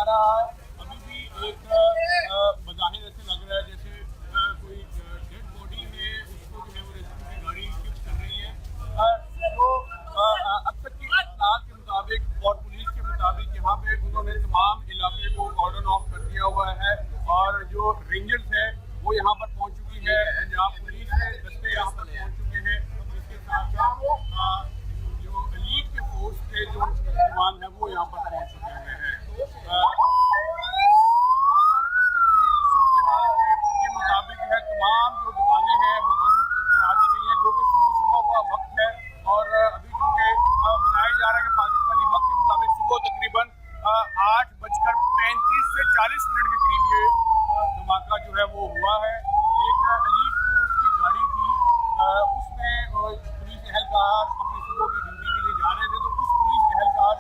جا رہا ہے. ابھی بھی ایک بظاہر ایسے لگ رہا ہے جیسے کوئی ڈیڈ باڈی ہے, اس کو جو ہے وہ ریسکیو کی گاڑی شفٹ کر رہی ہے. جو اب تک کی اطلاعات کے مطابق اور پولیس کے مطابق یہاں پہ انہوں نے تمام علاقے کو کارڈن آف کر دیا ہوا ہے, اور جو رینجرز ہے وہ یہاں پر پہنچ چکی ہے, پنجاب پولیس کے دستے یہاں پر پہنچ چکے ہیں. اس کے ساتھ ساتھ جو ایلیٹ کے فورس کے جو جوان ہیں وہ یہاں پر پہنچ چکے ہوئے ہیں. یہاں پر اب تک کی صورتحال کے مطابق جو ہے تمام جو دکانیں ہیں وہ بند کرا دی گئی ہیں, جو کہ صبح کا وقت ہے. اور ابھی چونکہ بتایا جا رہا ہے کہ پاکستانی وقت کے مطابق صبح تقریباً 8:35 سے 40 منٹ کے قریب یہ دھماکہ جو ہے وہ ہوا ہے. ایک ایلیٹ فورس کی گاڑی تھی, اس میں پولیس اہلکار اپنی صبح کی ڈیوٹی کے لیے جا رہے تھے, تو اس پولیس اہلکار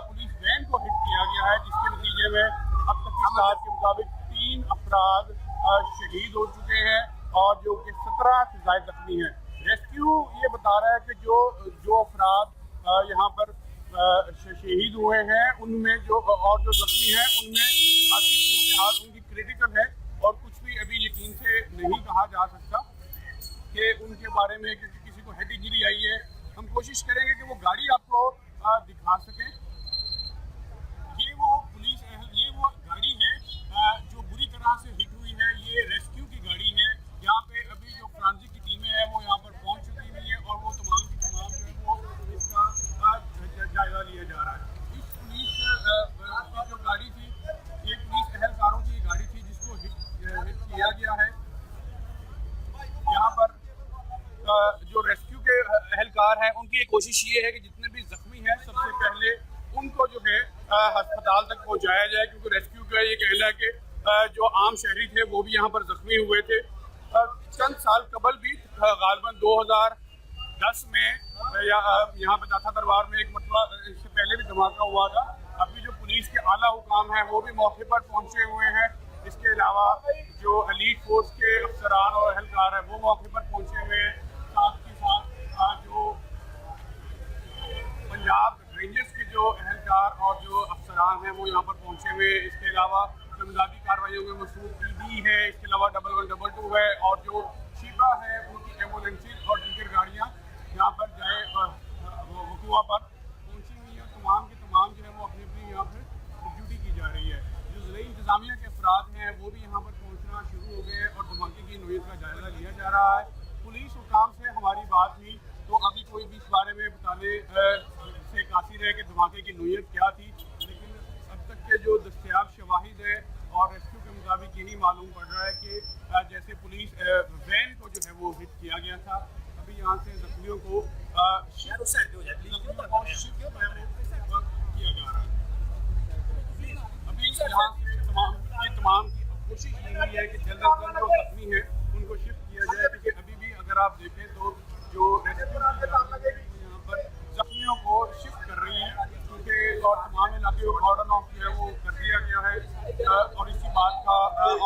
پولیس وین کو ہٹ کیا گیا ہے, جس کے نتیجے میں اب تک کی اطلاعات کے مطابق 3 افراد شہید ہو چکے ہیں اور جو کہ 17 سے زائد زخمی ہیں. ریسکیو یہ بتا رہا ہے کہ جو افراد یہاں پر شہید ہوئے ہیں ان میں اور جو زخمی ہیں ان میں خاصی صورتحال ان کی کریٹیکل ہے, اور کچھ بھی ابھی یقین سے نہیں کہا جا سکتا کہ ان کے بارے میں, کیونکہ کسی کو ہیڈ انجری آئی ہے. ہم کوشش کریں گے کہ وہ گاڑی آپ کو دکھا سکیں. یہ وہ گاڑی ہے جو بری طرح سے ہٹ ہوئی ہے. یہ ریسکیو کی گاڑی ہے. یہاں پہ ابھی جو فرانسک کی ٹیمیں ہیں وہ یہاں پر پہنچ چکی ہوئی ہیں, اور وہ تمام کی تمام جو ہے وہ اس کا جائزہ لیا جا رہا ہے. اس پولیس کی جو گاڑی تھی یہ پولیس اہلکاروں کی گاڑی تھی جس کو ہٹ کیا گیا ہے. یہاں پر جو ریسکیو کے اہلکار ہیں ان کی ایک کوشش یہ ہے کہ جتنے بھی زخمی ہیں سب سے پہلے ان کو جو ہے ہسپتال تک پہنچایا جائے, کیونکہ ریسکیو کا یہ کہنا ہے کہ جو عام شہری تھے وہ بھی یہاں پر زخمی ہوئے تھے. چند سال قبل بھی غالباً 2010 میں یہاں پہ داتا دربار میں ایک مرتبہ اس سے پہلے بھی دھماکہ ہوا تھا. ابھی جو پولیس کے اعلیٰ حکام ہیں وہ بھی موقع پر پہنچے ہوئے ہیں. اس کے علاوہ جو ایلیٹ فورس کے افسران اور اہلکار ہیں وہ موقع پر پہنچے ہوئے ہیں. ساتھ کے ساتھ جو پنجاب رینجرز کے جو اہلکار اور جو افسران ہیں وہ یہاں پر پہنچے ہوئے ہیں. اس کے علاوہ جو امدادی کارروائیوں میں مصروف ED ہے, اس کے علاوہ 1122 ہے, اور جو شیبا ہے ان کی ایمبولینسز اور دیگر گاڑیاں یہاں پر وقوع پر پہنچی ہوئی ہیں. تمام کے تمام جو ہے وہ اپنی اپنی یہاں پر ڈیوٹی کی جا رہی ہے. جو ضلعی انتظامیہ کے افراد ہیں وہ بھی یہاں پر پہنچنا شروع ہو گئے اور دھماکے کی نوعیت کا جائزہ لیا جا رہا ہے. پولیس حکام سے ہماری بات ہوئی تو ابھی کوئی بھی اس بارے میں بتانے سے قاصر ہے کہ دھماکے کی نوعیت کیا تھی, لیکن اب تک کے جو دستیاب شواہد ہے اور ریسکیو کے مطابق یہی معلوم پڑ رہا ہے کہ جیسے پولیس وین کو جو ہے وہ ہٹ کیا گیا تھا. ابھی یہاں سے زخمیوں کو شفٹ کیا جا رہا ہے. ابھی یہاں سے تمام کی کوشش یہی ہے کہ جلد از جلد جو زخمی ہیں ان کو شفٹ کیا جائے, کیونکہ ابھی بھی اگر آپ دیکھیں تو جو ریسکیو یہاں پر زخمیوں کو شفٹ کر رہی ہیں, کیونکہ اور تمام علاقے کو کارڈن آف جو ہے وہ کر دیا گیا ہے. اور اسی بات کا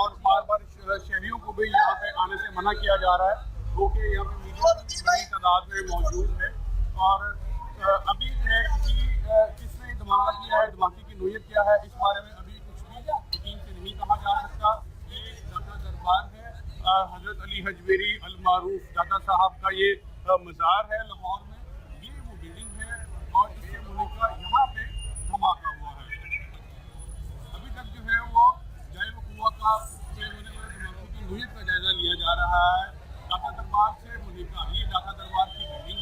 اور بار بار شہریوں کو بھی یہاں پہ آنے سے منع کیا جا رہا ہے, جو کہ یہاں پہ میڈیا کی تعداد میں موجود ہے. اور ابھی جو ہے کس نے دھماکہ کیا ہے, دھماکے کی نوعیت کیا ہے, اس بارے میں ابھی کچھ بھی یقین سے نہیں کہا جا سکتا. یہ داتا دربار ہے, حضرت علی حجویری المعروف داتا صاحب کا یہ مزار ہے لاہور میں. یہ وہ بلڈنگ ہے اور اس سے ملکہ یہاں پہ دھماکہ ہوا ہے. ابھی تک جو ہے وہ جائے وقوع کا دھماکے کی نوعیت کا جائزہ لیا جا رہا ہے. داتا دربار سے ملکہ, یہ داتا دربار کی بلڈنگ